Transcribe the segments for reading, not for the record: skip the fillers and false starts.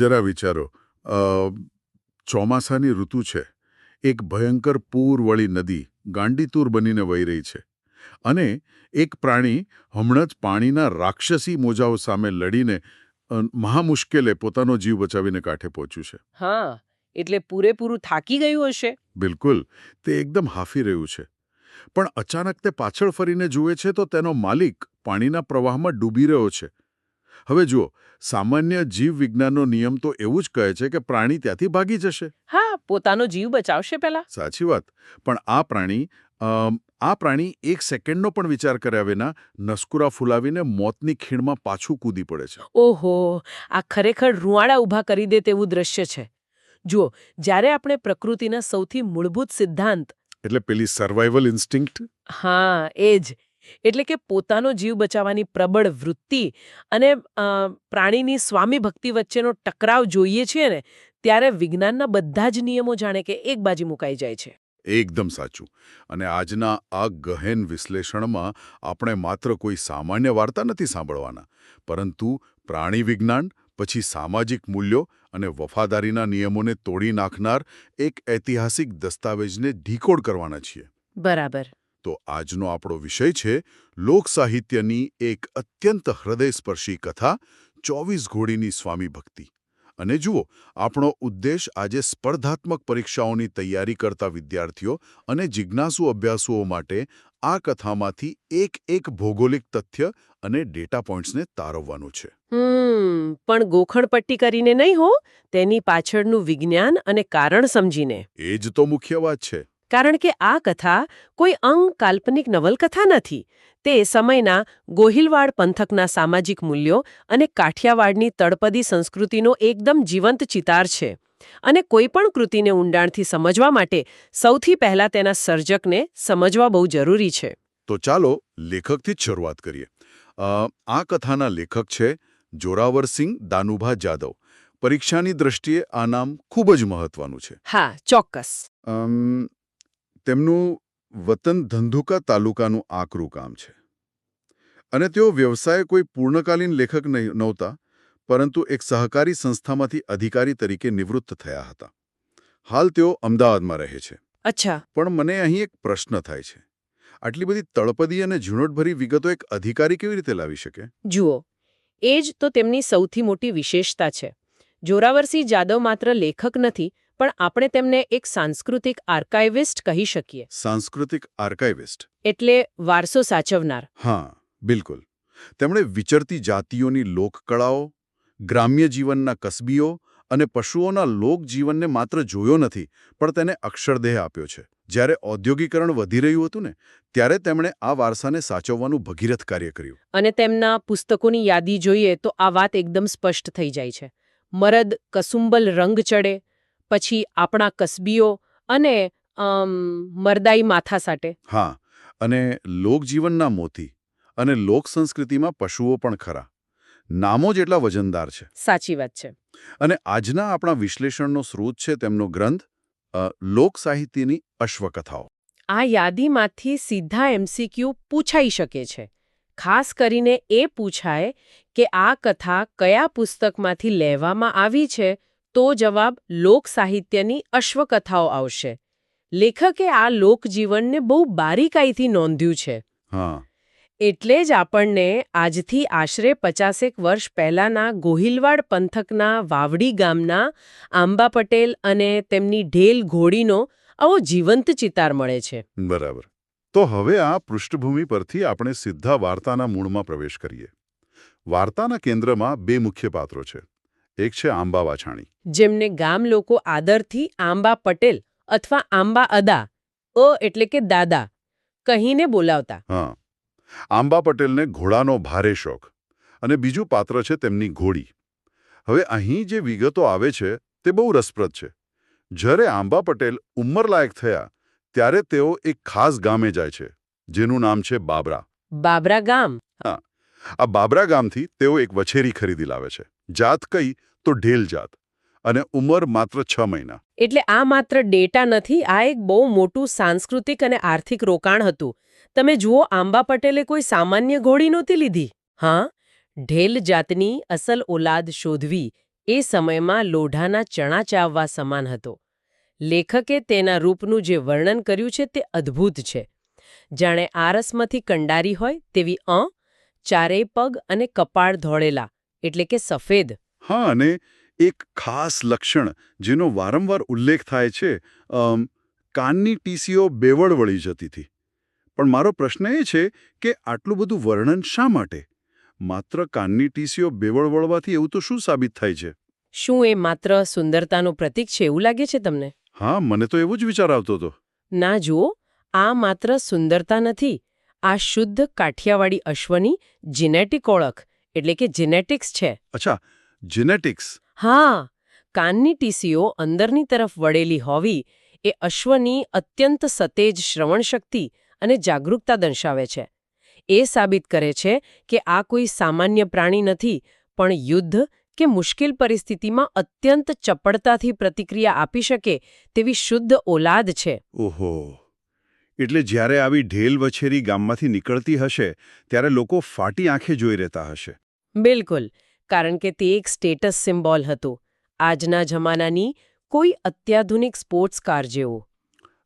જરા વિચારો, અ, ચોમાસાની ઋતુ છે, એક ભયંકર પૂરવળી નદી ગાંડીતુર બનીને વહી રહી છે અને એક પ્રાણી હમણાં જ પાણીના રાક્ષસી મોજાઓ સામે લડીને મહામુશ્કેલે પોતાનો જીવ બચાવીને કાંઠે પહોંચ્યું છે. હા, એટલે પૂરેપૂરું થાકી ગયું હશે. બિલકુલ, તે એકદમ હાંફી રહ્યું છે. પણ અચાનક તે પાછળ ફરીને જુએ છે તો તેનો માલિક પાણીના પ્રવાહમાં ડૂબી રહ્યો છે. હવે જુઓ, સામાન્ય જીવ વિજ્ઞાનનો નિયમ તો એવું જ કહે છે કે પ્રાણી ત્યાંથી ભાગી જશે. હા, પોતાનો જીવ બચાવશે પહેલા. સાચી વાત. પણ આ પ્રાણી એક સેકન્ડનો પણ વિચાર કર્યા વિના નસકુરા ફૂલાવીને મોતની ખીણમાં પાછું કૂદી પડે છે. ઓહો, આ ખરેખર રૂંવાડા ઊભા કરી દે તેવું દ્રશ્ય છે. જુઓ, જ્યારે આપણે પ્રકૃતિના સૌથી મૂળભૂત સિદ્ધાંત એટલે પેલી સર્વાઇવલ ઇન્સ્ટિંક્ટ. હા, એ જ એટલે કે પોતાનો જીવ બચાવવાની પ્રબળ વૃત્તિ અને પ્રાણીની સ્વામી ભક્તિ વચ્ચેનો ટકરાવ જોઈએ છીએ ને, ત્યારે વિજ્ઞાનના બધા જ નિયમો જાણે કે એક બાજુ મુકાઈ જાય છે. એકદમ સાચું. અને આજના આ ગહેન વિશ્લેષણમાં આપણે માત્ર કોઈ સામાન્ય વાર્તા નથી સાંભળવાના, પરંતુ પ્રાણી વિજ્ઞાન, પછી સામાજિક મૂલ્યો અને વફાદારીના નિયમોને તોડી નાખનાર એક ઐતિહાસિક દસ્તાવેજને ડીકોડ કરવાના છીએ. બરાબર. તો આજનો આપણો વિષય છે લોકસાહિત્યની એક અત્યંત હૃદયસ્પર્શી કથા, 24 ઘોડીની સ્વામી ભક્તિ. અને જુઓ, આપણો ઉદ્દેશ આજે સ્પર્ધાત્મક પરીક્ષાઓની તૈયારી કરતા વિદ્યાર્થીઓ અને જિજ્ઞાસુ અભ્યાસુઓ માટે આ કથામાંથી એક ભૌગોલિક તથ્ય અને ડેટા પોઈન્ટ્સને તારવવાનું છે. પણ ગોખણપટ્ટી કરીને નહીં હો, તેની પાછળનું વિજ્ઞાન અને કારણ સમજીને. એ જ તો મુખ્ય વાત છે. કારણ કે આ કથા કોઈ કાલ્પનિક નવલકથા નથી. તે સમયના ગોહિલવાડ પંથકના સામાજિક મૂલ્યો અને કાઠિયાવાડની તળપદી સંસ્કૃતિનો એકદમ જીવંત ચિતાર છે. અને કોઈ પણ કૃતિને ઊંડાણથી સમજવા માટે સૌથી પહેલા તેના સર્જકને સમજવા બહુ જરૂરી છે. તો ચાલો લેખકથી જ શરૂઆત કરીએ. આ કથાના લેખક છે જોરાવરસિંહ દાનુભા જાદવ. પરીક્ષાની દ્રષ્ટિએ આ નામ ખૂબ જ મહત્વનું છે. હા, ચોક્કસ. તેમનું વતન ધંધુકા તાલુકાનું આકરું ગામ છે અને તેઓ વ્યવસાય કોઈ પૂર્ણકાલીન લેખક નહોતા, પરંતુ એક સહકારી સંસ્થામાંથી અધિકારી તરીકે નિવૃત્ત થયા હતા. હાલ તેઓ અમદાવાદમાં રહે છે. અચ્છા. પણ મને અહીં એક પ્રશ્ન થાય છે. આટલી બધી તળપદી અને ઝીણવટભરી વિગતો એક અધિકારી કેવી રીતે લાવી શકે? જુઓ, એ જ તો તેમની સૌથી મોટી વિશેષતા છે. જોરાવરસિંહ જાદવ માત્ર લેખક નથી, પણ આપણે તેમને એક સાંસ્કૃતિક આર્કાઇવિસ્ટ કહી શકીએ. સાંસ્કૃતિક આર્કાઇવિસ્ટ એટલે વારસો સાચવનાર. હા, બિલકુલ. તેમણે વિચરતી જાતિઓની લોકકળાઓ, ગ્રામ્ય જીવનના કસબીઓ અને પશુઓના લોકજીવનને માત્ર જોયો નથી, પણ તેને અક્ષરદેહ આપ્યો છે. જ્યારે ઔદ્યોગિકરણ વધી રહ્યું હતું ને, ત્યારે તેમણે આ વારસાને સાચવવાનું ભગીરથ કાર્ય કર્યું. અને તેમના પુસ્તકોની યાદી જોઈએ તો આ વાત એકદમ સ્પષ્ટ થઈ જાય છે. મરદ કસુંબલ રંગ ચડે, પછી આપણા કસબીઓ અને મરદાઈ માથા સાટે. હા, અને લોકજીવનના મોતી અને લોકસંસ્કૃતિમાં પશુઓ પણ ખરા. નામો જેટલા વજનદાર છે. સાચી વાત છે. અને આજના આપણા વિશ્લેષણનો સ્રોત છે તેમનો ગ્રંથ લોકસાહિત્યની અશ્વકથાઓ. આ યાદીમાંથી સીધા MCQ પૂછાઈ શકે છે. ખાસ કરીને એ પૂછાય કે આ કથા કયા પુસ્તકમાંથી લેવામાં આવી છે, તો જવાબ લોકસાહિત્યની અશ્વકથાઓ આવશે. લેખકે આ લોકજીવનને બહુ બારીકાઈથી નોંધ્યું છે. હા. એટલે જ આપણને આજથી આશરે 50 વર્ષ પહેલાના ગોહિલવાડ પંથકના વાવડી ગામના આંબા પટેલ અને તેમની ઢેલ ઘોડીનો આવો જીવંત ચિતાર મળે છે. બરાબર. તો હવે આ પૃષ્ઠભૂમિ પરથી આપણે સીધા વાર્તાના મૂળમાં પ્રવેશ કરીએ. વાર્તાના કેન્દ્રમાં બે મુખ્ય પાત્રો છે. એક છે આંબા વાછાણી, જેમને ગામ લોકો આદરથી આંબા પટેલ અથવા આંબા અદા એટલે કે દાદા કહીને બોલાવતા. હા. આંબા પટેલને ઘોડાનો ભારે શોખ. અને બીજું પાત્ર છે તેમની ઘોડી. હવે અહીં જે વિગતો આવે છે તે બહુ રસપ્રદ છે. જ્યારે આંબા પટેલ ઉંમરલાયક થયા ત્યારે તેઓ એક ખાસ ગામે જાય છે, જેનું નામ છે બાબરા. બાબરા ગામ. હા. આ બાબરા ગામથી તેઓ એક વછેરી ખરીદી લાવે છે. જાત કઈ તો ઢેલ જાત, અને ઉંમર માત્ર 6 મહિના. એટલે આ માત્ર ડેટા નથી, આ એક બહુ મોટું સાંસ્કૃતિક અને આર્થિક રોકાણ હતું. તમે જુઓ, આંબા પટેલે કોઈ સામાન્ય ઘોડી નહોતી લીધી. હા, ઢેલ જાતની અસલ ઓલાદ શોધવી એ સમયમાં લોઢાના ચણા ચાવવા સમાન હતો. લેખકે તેના રૂપનું જે વર્ણન કર્યું છે તે અદ્ભુત છે. જાણે આરસમાંથી કંડારી હોય તેવી ચારેય પગ અને કપાળ ધોળેલા એટલે કે સફેદ. હા, અને એક ખાસ લક્ષણ જેનો વારંવાર ઉલ્લેખ થાય છે, કાનની ટીસીઓ બેવડ વળી જતી હતી. પણ મારો પ્રશ્ન એ છે કે આટલું બધું વર્ણન શા માટે? માત્ર કાનની ટીસીઓ બેવડ વળવાથી એવું તો શું સાબિત થાય છે? શું એ માત્ર સુંદરતાનું પ્રતીક છે એવું લાગે છે તમને? હા, મને તો એવું જ વિચાર આવતો હતો. ના જુઓ, આ માત્ર સુંદરતા નથી. આ શુદ્ધ કાઠિયાવાડી અશ્વની જીનેટિક ઓળખ એટલે કે જીનેટિક્સ છે. અચ્છા, જીનેટિક્સ. હા, કાનની ટીસીઓ અંદરની તરફ વળેલી હોવી એ અશ્વની અત્યંત સતેજ શ્રવણશક્તિ અને જાગૃતતા દર્શાવે છે. એ સાબિત કરે છે કે આ કોઈ સામાન્ય પ્રાણી નથી, પણ યુદ્ધ કે મુશ્કેલ પરિસ્થિતિમાં અત્યંત ચપળતાથી પ્રતિક્રિયા આપી શકે તેવી શુદ્ધ ઓલાદ છે. ઓહો, એટલે જ્યારે આવી ઢેલ વછેરી ગામમાંથી નીકળતી હશે ત્યારે લોકો ફાટી આંખે જોઈ રહેતા હશે. બિલકુલ, કારણ કે તે એક સ્ટેટસ સિમ્બોલ હતું, આજના જમાનાની કોઈ અત્યાધુનિક સ્પોર્ટ્સ કાર જેવું.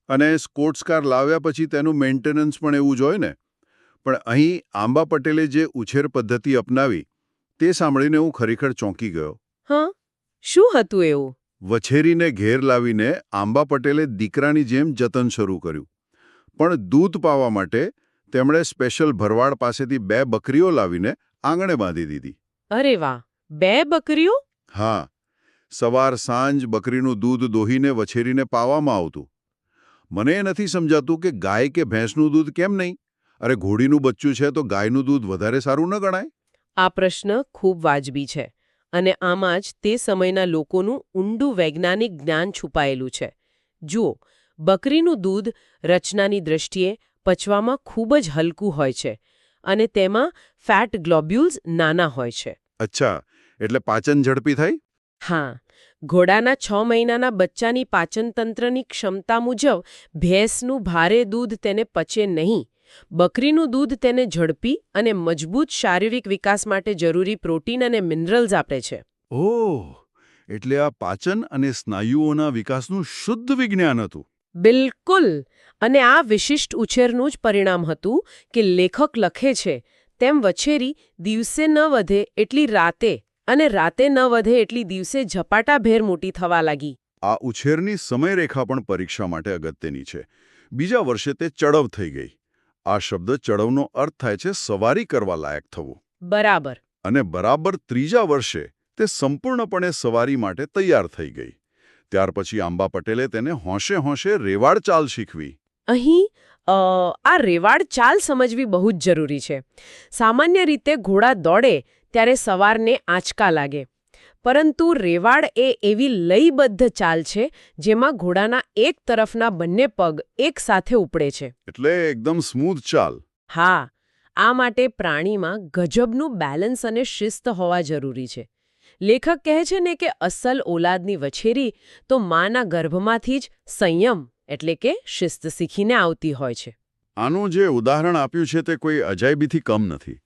અને સ્પોર્ટ્સ કાર લાવ્યા પછી તેનું મેન્ટેનન્સ પણ એવું જ હોય ને. પણ અહીં આંબા પટેલે જે ઉછેર પદ્ધતિ અપનાવી તે સાંભળીને હું ખરેખર ચોંકી ગયો. હા, શું હતું એવું? વછેરીને ઘેર લાવીને આંબા પટેલે દીકરાની જેમ જતન શરૂ કર્યું. પણ દૂધ પાવા માટે તેમણે સ્પેશિયલ ભરવાડ પાસેથી 2 બકરીઓ લાવીને આંગણે બાંધી દીધી. અરે વાહ, 2 બકરીઓ? હા, સવાર સાંજ બકરીનું દૂધ દોહીને વછેરીને પાવામાં આવતું. મને એ નથી સમજાતું કે ગાય કે ભેંસનું દૂધ કેમ નહીં? અરે, ઘોડીનું બચ્ચું છે તો ગાયનું દૂધ વધારે સારું ન ગણાય? આ પ્રશ્ન ખૂબ વાજબી છે, અને આમાં જ તે સમયના લોકોનું ઊંડું વૈજ્ઞાનિક જ્ઞાન છુપાયેલું છે. જુઓ, બકરીનું દૂધ રચનાની દ્રષ્ટિએ પચવામાં ખૂબ જ હલકું હોય છે, અને તેમાં ફેટ ગ્લોબ્યુલ્સ નાના હોય છે. અચ્છા, એટલે પાચન ઝડપી થાય? હા, ઘોડાના 6 મહિનાના બચ્ચાની પાચનતંત્રની ક્ષમતા મુજબ ભેંસનું ભારે દૂધ તેને પચે નહીં. બકરીનું દૂધ તેને ઝડપી અને મજબૂત શારીરિક વિકાસ માટે જરૂરી પ્રોટીન અને મિનરલ્સ આપે છે. ઓહ, એટલે આ પાચન અને સ્નાયુઓના વિકાસનું શુદ્ધ વિજ્ઞાન હતું. બિલકુલ, અને આ વિશિષ્ટ ઉછેરનું જ પરિણામ હતું કે લેખક લખે છે તેમ વછેરી દિવસે ન વધે એટલી રાતે અને રાતે ન વધે એટલી દિવસે ઝપાટાભેર મોટી થવા લાગી. આ ઉછેરની સમયરેખા પણ પરીક્ષા માટે અગત્યની છે. બીજા વર્ષે તે ચડવ થઈ ગઈ. આ શબ્દ ચડવનો અર્થ થાય છે સવારી કરવા લાયક થવું. બરાબર. અને બરાબર ત્રીજા વર્ષે તે સંપૂર્ણપણે સવારી માટે તૈયાર થઈ ગઈ. ત્યાર પછી આંબા પટેલે તેને હોંશે હોંશે રેવાડ ચાલ શીખવી. અહીં આ રેવાડ ચાલ સમજવી બહુ જ જરૂરી છે. સામાન્ય રીતે ઘોડા દોડે ત્યારે સવારને આંચકા લાગે, પરંતુ રેવાડ એ એવી લયબદ્ધ ચાલ છે જેમાં ઘોડાના એક તરફના બંને પગ એક સાથે ઉપડે છે. એટલે એકદમ સ્મૂથ ચાલ. હા, આ માટે પ્રાણીમાં ગજબનું બેલેન્સ અને શિસ્ત હોવા જરૂરી છે. લેખક કહે છે ને કે અસલ ઓલાદની વછેરી તો માના ગર્ભમાંથી જ સંયમ એટલે કે શિસ્ત શીખીને આવતી હોય છે. આનું જે ઉદાહરણ આપ્યું છે તે કોઈ અજાયબીથી કમ નથી.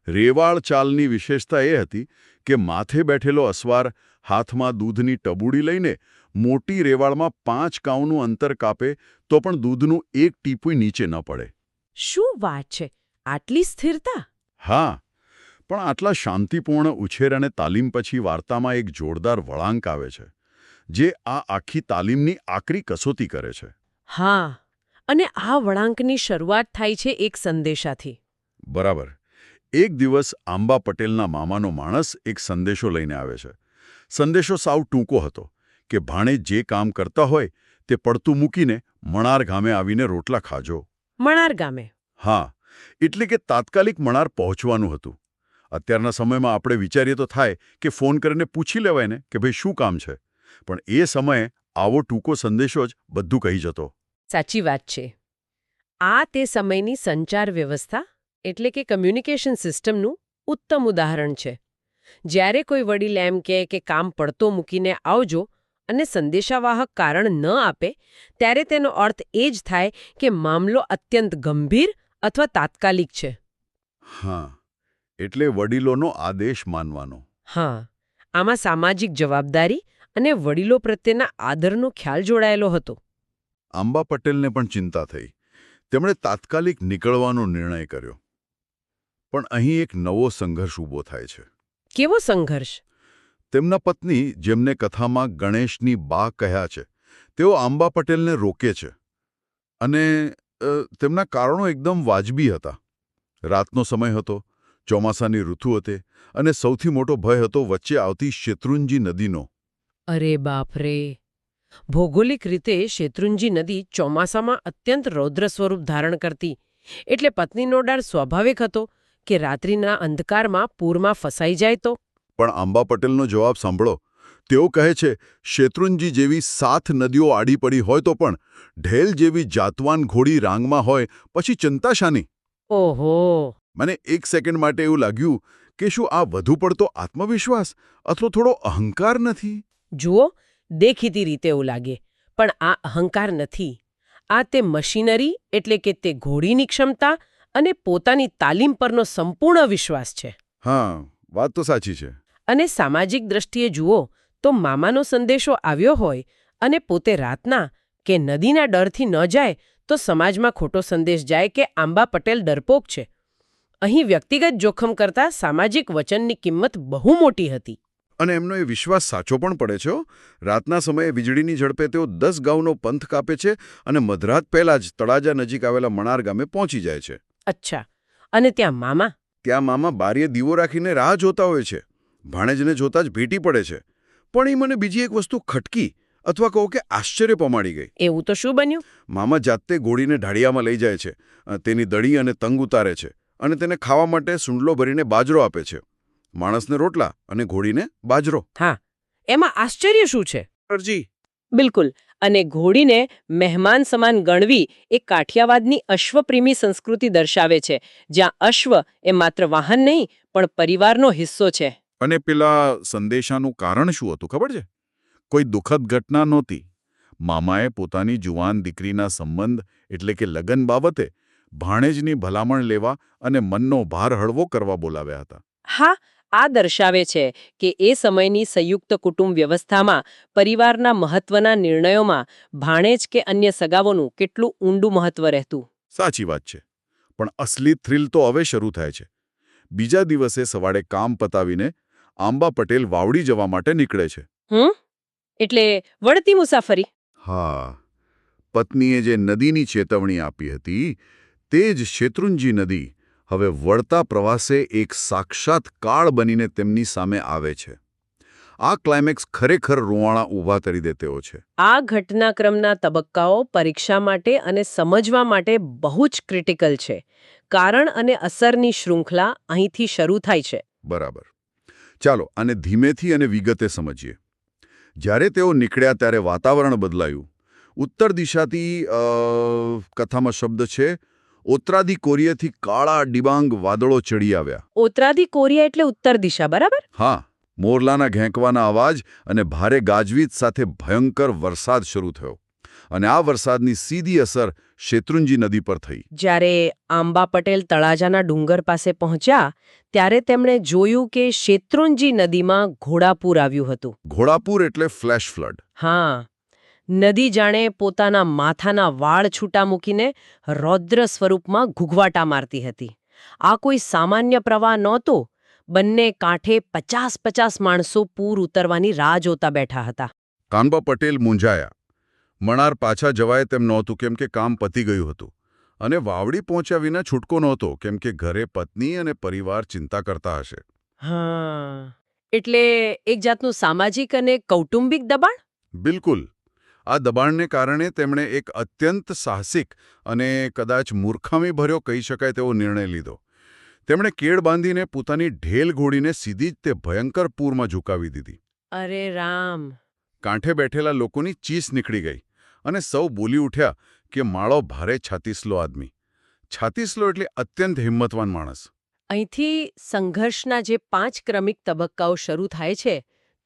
રેવાડ ચાલની વિશેષતા એ હતી કે માથે બેઠેલો અસવાર હાથમાં દૂધની ટબુડી લઈને મોટી રેવાડમાં 5 કાઉનું અંતર કાપે તો પણ દૂધનું એક ટીપું નીચે ન પડે. શું વાત છે! આટલી સ્થિરતા? હા, પણ આટલા શાંતિપૂર્ણ ઉછેર અને તાલીમ પછી વાર્તામાં એક જોરદાર વળાંક આવે છે, જે આ આખી તાલીમની આકરી કસોટી કરે છે. હા, અને આ વળાંકની શરૂઆત થાય છે એક સંદેશાથી. બરાબર. એક દિવસ આંબા પટેલના મામાનો માણસ એક સંદેશો લઈને આવે છે. સંદેશો સાવ ટૂંકો હતો કે ભાણે જે કામ કરતા હોય તે પડતું મૂકીને મણાર ગામે આવીને રોટલા ખાજો. મણાર ગામે? હા, એટલે કે તાત્કાલિક મણાર પહોંચવાનું હતું. અત્યારના સમયમાં આપણે વિચારીએ તો થાય કે ફોન કરીને પૂછી લેવાય ને કે ભાઈ શું કામ છે, પણ એ સમયે આવો ટૂંકો સંદેશો જ બધું કહી જતો. સાચી વાત છે. આ તે સમયની સંચાર વ્યવસ્થા એટલે કે કમ્યુનિકેશન સિસ્ટમનું ઉત્તમ ઉદાહરણ છે. જ્યારે કોઈ વડીલ એમ કહે કે કામ પડતો મૂકીને આવજો અને સંદેશાવાહક કારણ ન આપે, ત્યારે તેનો અર્થ એ જ થાય કે મામલો અત્યંત ગંભીર અથવા તાત્કાલિક છે. હા, એટલે વડીલોનો આદેશ માનવાનો. હા, આમાં સામાજિક જવાબદારી અને વડીલો પ્રત્યેના આદરનો ખ્યાલ જોડાયેલો હતો. આંબા પટેલને પણ ચિંતા થઈ. તેમણે તાત્કાલિક નીકળવાનો નિર્ણય કર્યો. પણ અહીં એક નવો સંઘર્ષ ઊભો થાય છે. કેવો સંઘર્ષ? તેમના પત્ની, જેમને કથામાં ગણેશની બા કહ્યા છે, તેઓ આંબા પટેલને રોકે છે. અને તેમના કારણો એકદમ વાજબી હતા. રાતનો સમય હતો, ચોમાસાની ઋતુ હતી, અને સૌથી મોટો ભય હતો વચ્ચે આવતી શેત્રુંજી નદીનો. અરે બાપરે! ભૌગોલિક રીતે શેત્રુંજી નદી ચોમાસામાં અત્યંત રૌદ્ર સ્વરૂપ ધારણ કરતી, એટલે પત્નીનો ડર સ્વાભાવિક હતો કે રાત્રિના અંધકારમાં પૂરમાં ફસાઈ જાય તો. પણ આંબા પટેલનો જવાબ સાંભળો. તેઓ કહે છે, શેત્રુંજી જેવી 7 નદીઓ આડી પડી હોય તો પણ ઢેલ જેવી જાતવાન ઘોડી રાંગમાં હોય પછી ચિંતા શાની? ઓહો! મને એક સેકન્ડ માટે એવું લાગ્યું કે શું આ વધુ પડતો આત્મવિશ્વાસ અથવા થોડો અહંકાર નથી? જુઓ, દેખીતી રીતે એવું લાગે, પણ આ અહંકાર નથી. આ તે મશીનરી એટલે કે તે ઘોડીની ક્ષમતા અને પોતાની તાલીમ પરનો સંપૂર્ણ વિશ્વાસ છે. હા, વાત તો સાચી છે. અને સામાજિક દ્રષ્ટિએ જુઓ તો મામાનો સંદેશો આવ્યો હોય અને પોતે રાતના કે નદીના ડરથી ન જાય તો સમાજમાં ખોટો સંદેશ જાય કે આંબા પટેલ ડરપોક છે. અહીં વ્યક્તિગત જોખમ કરતાં સામાજિક વચનની કિંમત બહુ મોટી હતી. અને એમનો એ વિશ્વાસ સાચો પણ પડે છે. રાતના સમયે વીજળીની ઝડપે તેઓ 10 ગાઉનો પંથ કાપે છે અને મધરાત પહેલાં જ તળાજા નજીક આવેલા મણાર ગામે પહોંચી જાય છે. અચ્છા, અને ત્યાં મામા? ત્યાં મામા બારીએ દીવો રાખીને રાહ જોતા હોય છે. ભાણેજને જોતા જ ભેટી પડે છે. પણ એ મને બીજી એક વસ્તુ ખટકી અથવા કહો કે આશ્ચર્ય પમાડી ગઈ. એવું તો શું બન્યું? મામા જાતે ઘોડીને ઢાળિયામાં લઈ જાય છે, તેની દડી અને તંગ ઉતારે છે અને તેને ખાવા માટે સૂંડલો ભરીને બાજરો આપે છે. માણસને રોટલા અને ઘોડીને બાજરો. હા, એમાં આશ્ચર્ય શું છે? અરજી. બિલકુલ. અને ઘોડીને મહેમાન સમાન ગણવી એ કાઠિયાવાડની અશ્વપ્રેમી સંસ્કૃતિ દર્શાવે છે, જ્યાં અશ્વ એ માત્ર વાહન નહીં પણ પરિવારનો હિસ્સો છે. અને પેલા સંદેશાનું કારણ શું હતું ખબર છે? કોઈ દુઃખદ ઘટના નહોતી. મામાએ પોતાની જુવાન દીકરીના સંબંધ એટલે કે લગ્ન બાબતે ભાણેજની ભલામણ લેવા અને મનનો ભાર હળવો કરવા બોલાવ્યા હતા. હા, આ દર્શાવે છે કે એ સમયની સંયુક્ત કુટુંબ વ્યવસ્થામાં પરિવારના મહત્વના નિર્ણયોમાં ભાણેજ કે અન્ય સગાઓનું કેટલું ઊંડું મહત્વ રહેતું. સાચી વાત છે. પણ અસલી થ્રિલ તો હવે શરૂ થાય છે. બીજા દિવસે સવારે કામ પતાવીને આંબા પટેલ વાવડી જવા માટે નીકળે છે. એટલે વળતી મુસાફરી? હા. પત્નીએ જે નદીની ચેતવણી આપી હતી તે જ શેત્રુંજી નદી હવે વળતા પ્રવાસે એક સાક્ષાત કાળ બનીને તેમની સામે આવે છે. આ ક્લાઇમેક્સ ખરેખર રૂવાણા ઊભા કરી દે તેવો છે. આ ઘટનાક્રમના તબક્કાઓ પરીક્ષા માટે અને સમજવા માટે બહુ જ ક્રિટિકલ છે. કારણ અને અસરની શૃંખલા અહીંથી શરૂ થાય છે. બરાબર. ચાલો આને ધીમેથી અને વિગતે સમજીએ. જ્યારે તેઓ નીકળ્યા ત્યારે વાતાવરણ બદલાયું. ઉત્તર દિશાથી કથામાં શબ્દ છે ઓત્રાદી કોરિયાથી કાળા ડિબાંગ વાદળો ચડી આવ્યા. ઓત્રાદી કોરિયા એટલે ઉત્તર દિશા, બરાબર? હા. મોરલાના ઘેંકવાના અવાજ અને ભારે ગાજવીજ સાથે ભયંકર વરસાદ શરૂ થયો. અને આ વરસાદની સીધી અસર શેત્રુંજી નદી પર થઈ. જ્યારે આંબા પટેલ તળાજાના ડુંગર પાસે પહોંચ્યા ત્યારે તેમણે જોયું કે શેત્રુંજી નદીમાં ઘોડાપૂર આવ્યું હતું. ઘોડાપૂર એટલે ફ્લેશ ફ્લડ. હા, નદી જાણે પોતાના માથાના વાળ છૂટા મૂકીને રૌદ્ર સ્વરૂપમાં ઘૂઘવાટા મારતી હતી. આ કોઈ સામાન્ય પ્રવાહ નહોતો. બંને કાંઠે 50-50 માણસો પૂર ઉતરવાની રાહ જોતા બેઠા હતા. આંબા પટેલ મૂંઝાયા. મણાર પાછા જવાય તેમ નહોતું કેમ કે કામ પતી ગયું હતું. અને વાવડી પહોંચ્યા વિના છૂટકો નહોતો કેમ કે ઘરે પત્ની અને પરિવાર ચિંતા કરતા હશે. હા, એટલે એક જાતનું સામાજિક અને કૌટુંબિક દબાણ? બિલકુલ. આ દબાણને કારણે તેમણે એક અત્યંત સાહસિક અને કદાચ મૂર્ખામીભર્યો કહી શકાય તેવો નિર્ણય લીધો. તેમણે કેળ બાંધીને પોતાની ઢેલ ઘોડીને સીધી જ તે ભયંકર પૂરમાં ઝુકાવી દીધી. અરે રામ! કાંઠે બેઠેલા લોકોની ચીસ નીકળી ગઈ અને સૌ બોલી ઉઠ્યા કે માળો ભારે છાતીસલો આદમી. છાતીસલો એટલે અત્યંત હિંમતવાન માણસ. અહીંથી સંઘર્ષના જે 5 ક્રમિક તબક્કાઓ શરૂ થાય છે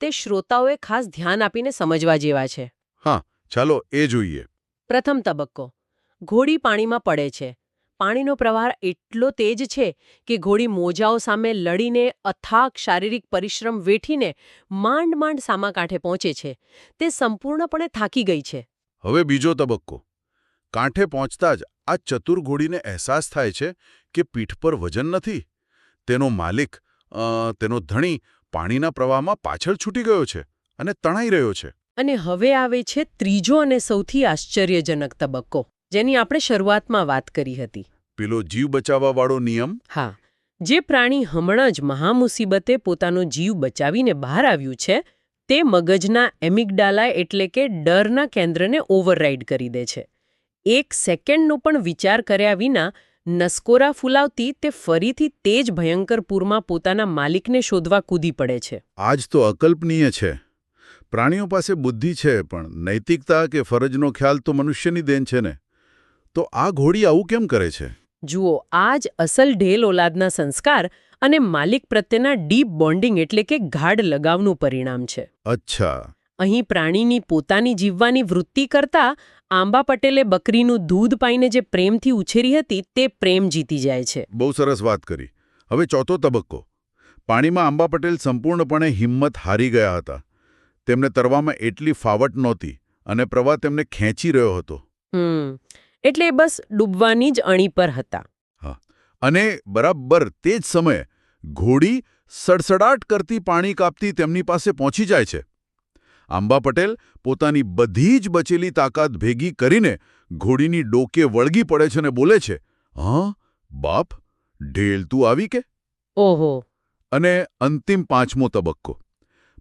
તે શ્રોતાઓએ ખાસ ધ્યાન આપીને સમજવા જેવા છે. હા, ચાલો એ જોઈએ. પ્રથમ તબક્કો. ઘોડી પાણીમાં પડે છે. પાણીનો પ્રવાહ એટલો તેજ છે કે ઘોડી મોજાઓ સામે લડીને અથાગ શારીરિક પરિશ્રમ વેઠીને માંડ સામા કાંઠે પહોંચે છે. તે સંપૂર્ણપણે થાકી ગઈ છે. હવે બીજો તબક્કો. કાંઠે પહોંચતા જ આ ચતુર ઘોડીને અહેસાસ થાય છે કે પીઠ પર વજન નથી. તેનો માલિક તેનો ધણી પાણીના પ્રવાહમાં પાછળ છૂટી ગયો છે અને તણાઈ રહ્યો છે. અને હવે આવે છે ત્રીજો અને સૌથી આશ્ચર્યજનક તબક્કો, જેની આપણે શરૂઆતમાં વાત કરી હતી. પેલો જીવ બચાવવાવાળો નિયમ. હા, જે પ્રાણી હમણાં જ મહામુસીબતે પોતાનો જીવ બચાવીને બહાર આવ્યું છે, તે મગજના એમિગડાલા એટલે કે ડરના કેન્દ્રને ઓવરરાઇડ કરી દે છે. 1 સેકન્ડનો પણ વિચાર કર્યા વિના નસકોરા ફૂલાવતી તે ફરીથી તે જ ભયંકર પૂરમાં પોતાના માલિકને શોધવા કૂદી પડે છે. આ જ તો અકલ્પનીય છે. પ્રાણીઓ પાસે બુદ્ધિ છે, પણ નૈતિકતા કે ફરજનો ખ્યાલ તો મનુષ્યની દેન છે ને. તો આ ઘોડી આવું કેમ કરે છે? જુઓ, આ જ અસલ ઢેલ ઓલાદના સંસ્કાર અને માલિક પ્રત્યેના ડીપ બોન્ડિંગ એટલે કે ગાઢ લગાવનું પરિણામ છે. અચ્છા. અહીં પ્રાણીની પોતાની જીવવાની વૃત્તિ કરતા આંબા પટેલે બકરીનું દૂધ પાઈને જે પ્રેમથી ઉછેરી હતી તે પ્રેમ જીતી જાય છે. બહુ સરસ વાત કરી. હવે ચોથો તબક્કો. પાણીમાં આંબા પટેલ સંપૂર્ણપણે હિંમત હારી ગયા હતા. તેમને તરવામાં એટલી ફાવટ નહોતી અને પ્રવાહ તેમને ખેંચી રહ્યો હતો. એટલે બસ ડૂબવાની જ અણી પર હતા. હા, અને બરાબર તે જ સમયે ઘોડી સડસડાટ કરતી પાણી કાપતી તેમની પાસે પહોંચી જાય છે. આંબા પટેલ પોતાની બધી જ બચેલી તાકાત ભેગી કરીને ઘોડીની ડોકે વળગી પડે છે અને બોલે છે, "હા બાપ, ઢેલ તું આવી કે?" ઓહો. અને અંતિમ પાંચમો તબક્કો.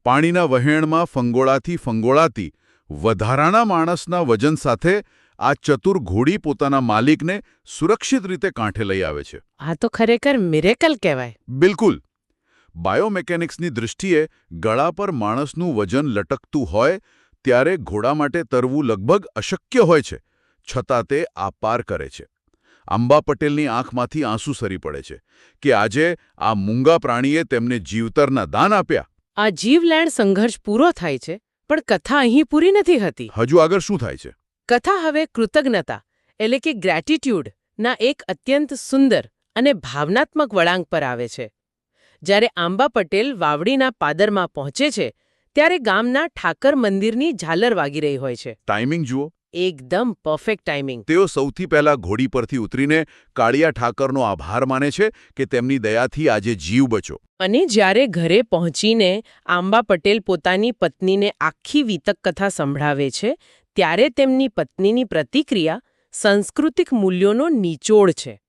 પાણીના વહેણમાં ફંગોળાતી વધારાના માણસના વજન સાથે આ ચતુર ઘોડી પોતાના માલિકને સુરક્ષિત રીતે કાંઠે લઈ આવે છે. આ તો ખરેખર મિરેકલ કહેવાય. બિલકુલ. બાયોમેકેનિક્સની દૃષ્ટિએ ગળા પર માણસનું વજન લટકતું હોય ત્યારે ઘોડા માટે તરવું લગભગ અશક્ય હોય છે, છતાં તે આ પાર કરે છે. આંબા પટેલની આંખમાંથી આંસુ સરી પડે છે કે આજે આ મૂંગા પ્રાણીએ તેમને જીવતરના દાન આપ્યા. આ જીવલેણ સંઘર્ષ પૂરો થાય છે, પણ કથા અહીં પૂરી નથી હતી. હજુ આગળ શું થાય છે? કથા હવે કૃતજ્ઞતા એટલે કે ગ્રેટિટ્યૂડના એક અત્યંત સુંદર અને ભાવનાત્મક વળાંક પર આવે છે. જ્યારે આંબા પટેલ વાવડીના પાદરમાં પહોંચે છે, ત્યારે ગામના ઠાકર મંદિરની ઝાલર વાગી રહી હોય છે. ટાઈમિંગ જુઓ. એકદમ પરફેક્ટ ટાઈમિંગ. તેઓ સૌથી પહેલા ઘોડી પરથી ઉતરીને કાળિયા ઠાકરનો આભાર માને છે કે તેમની દયાથી આજે જીવ બચ્યો. અને જ્યારે ઘરે પહોંચીને આંબા પટેલ પોતાની પત્નીને આખી વિતક કથા સંભળાવે છે, ત્યારે તેમની પત્નીની પ્રતિક્રિયા સાંસ્કૃતિક મૂલ્યોનો નિચોડ છે.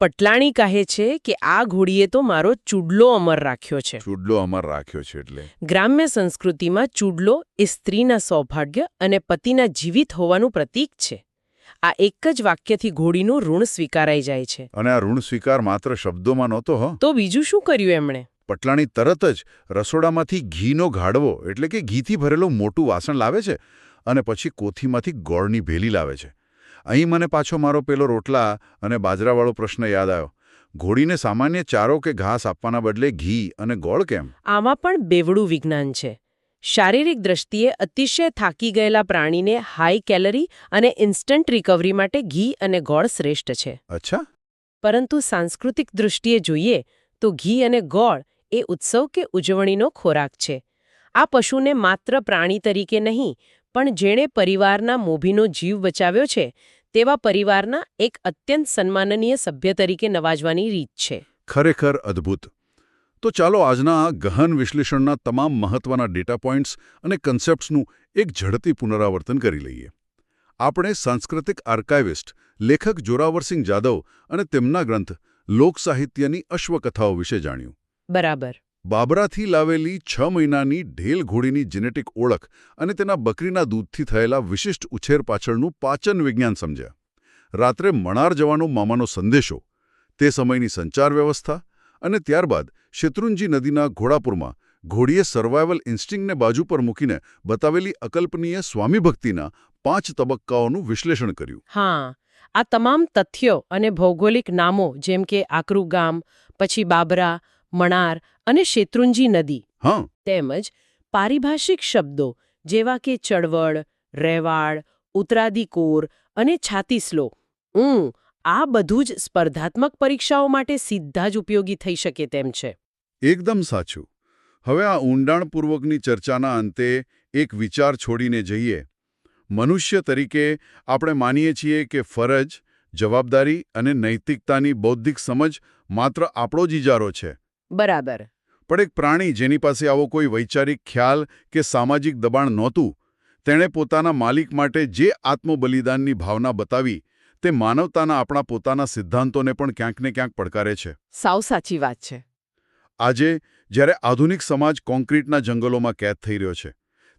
પટલાણી કહે છે કે આ ઘોડીએ તો મારો ચૂડલો અમર રાખ્યો છે. ચૂડલો અમર રાખ્યો છે એટલે? ગ્રામ્ય સંસ્કૃતિમાં ચૂડલો એ સ્ત્રીના સૌભાગ્ય અને પતિના જીવિત હોવાનું પ્રતીક છે. આ એક જ વાક્યથી ઘોડીનું ઋણ સ્વીકારાઈ જાય છે. અને આ ઋણ સ્વીકાર માત્ર શબ્દોમાં નહોતો. તો બીજું શું કર્યું એમણે? પટલાણી તરત જ રસોડામાંથી ઘીનો ગાડવો એટલે કે ઘીથી ભરેલું મોટું વાસણ લાવે છે અને પછી કોથીમાંથી ગોળની ભેલી લાવે છે. અહીં મને પાછો મારો પેલો રોટલા અને બાજરાવાળો પ્રશ્ન યાદ આવ્યો. ઘોડીને સામાન્ય ચારો કે ઘાસ આપવાના બદલે ઘી અને ગોળ કેમ? આમાં પણ બેવડું વિજ્ઞાન છે. શારીરિક દ્રષ્ટિએ અતિશય થાકી ગયેલા પ્રાણીને હાઈ કેલરી અને ઇન્સ્ટન્ટ રિકવરી માટે ઘી અને ગોળ શ્રેષ્ઠ છે. અચ્છા. પરંતુ સાંસ્કૃતિક દૃષ્ટિએ જોઈએ તો ઘી અને ગોળ એ ઉત્સવ કે ઉજવણીનો ખોરાક છે. આ પશુને માત્ર પ્રાણી તરીકે નહીં, પણ જેણે પરિવારના મોભીનો જીવ બચાવ્યો છે તેવા પરિવારના એક અત્યંત સન્માનનીય સભ્ય તરીકે નવાજવાની રીત છે. ખરેખર અદ્ભુત. તો ચાલો આજના આ ગહન વિશ્લેષણના તમામ મહત્વના ડેટા પોઇન્ટ્સ અને કન્સેપ્ટ્સનું એક ઝડપી પુનરાવર્તન કરી લઈએ. આપણે સાંસ્કૃતિક આર્કાઇવિસ્ટ લેખક જોરાવરસિંહ જાદવ અને તેમના ગ્રંથ લોકસાહિત્યની અશ્વકથાઓ વિશે જાણ્યું. બરાબર. બાબરાથી લાવેલી 6 મહિનાની ઢેલ ઘોડીની જેનેટિક ઓળખ અને તેના બકરીના દૂધથી થયેલા વિશિષ્ટ ઉછેર પાછળનું પાચન વિજ્ઞાન સમજ્યા. રાત્રે મણાર જવાનો મામાનો સંદેશો, તે સમયની સંચાર વ્યવસ્થા અને ત્યારબાદ શેત્રુંજી નદીના ઘોડાપુરમાં ઘોડીએ સર્વાઇવલ ઇન્સ્ટિંક્ટને બાજુ પર મૂકીને બતાવેલી અકલ્પનીય સ્વામીભક્તિના 5 તબક્કાઓનું વિશ્લેષણ કર્યું. હા, આ તમામ તથ્યો અને ભૌગોલિક નામો જેમ કે આકરુ ગામ, પછી બાબરા, મણાર અને શેત્રુંજી નદી, તેમજ પારિભાષિક શબ્દો જેવા કે ચળવળ, રેવાડ, ઉત્તરાદિકોર અને છાતીસ્લો, આ બધું જ સ્પર્ધાત્મક પરીક્ષાઓ માટે સીધા જ ઉપયોગી થઈ શકે તેમ છે. એકદમ સાચું. હવે આ ઊંડાણપૂર્વકની ચર્ચાના અંતે એક વિચાર છોડીને જઈએ. મનુષ્ય તરીકે આપણે માનીએ છીએ કે ફરજ, જવાબદારી અને નૈતિકતાની બૌદ્ધિક સમજ માત્ર આપણો જ ઇજારો છે. બરાબર. પણ એક પ્રાણી જેની પાસે આવો કોઈ વૈચારિક ખ્યાલ કે સામાજિક દબાણ નહોતું, તેણે પોતાના માલિક માટે જે આત્મબલિદાનની ભાવના બતાવી, તે માનવતાના આપણા પોતાના સિદ્ધાંતોને પણ ક્યાંક ને ક્યાંક પડકારે છે. સાવ સાચી વાત છે. આજે જ્યારે આધુનિક સમાજ કોન્ક્રીટના જંગલોમાં કેદ થઈ રહ્યો છે,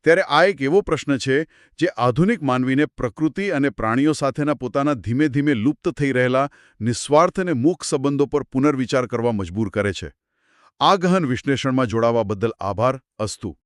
ત્યારે આ એક એવો પ્રશ્ન છે જે આધુનિક માનવીને પ્રકૃતિ અને પ્રાણીઓ સાથેના પોતાના ધીમે ધીમે લુપ્ત થઈ રહેલા નિસ્વાર્થ અને મૂક સંબંધો પર પુનર્વિચાર કરવા મજબૂર કરે છે. આ ગહન વિશ્લેષણમાં જોડાવા બદલ આભાર. અસ્તુ.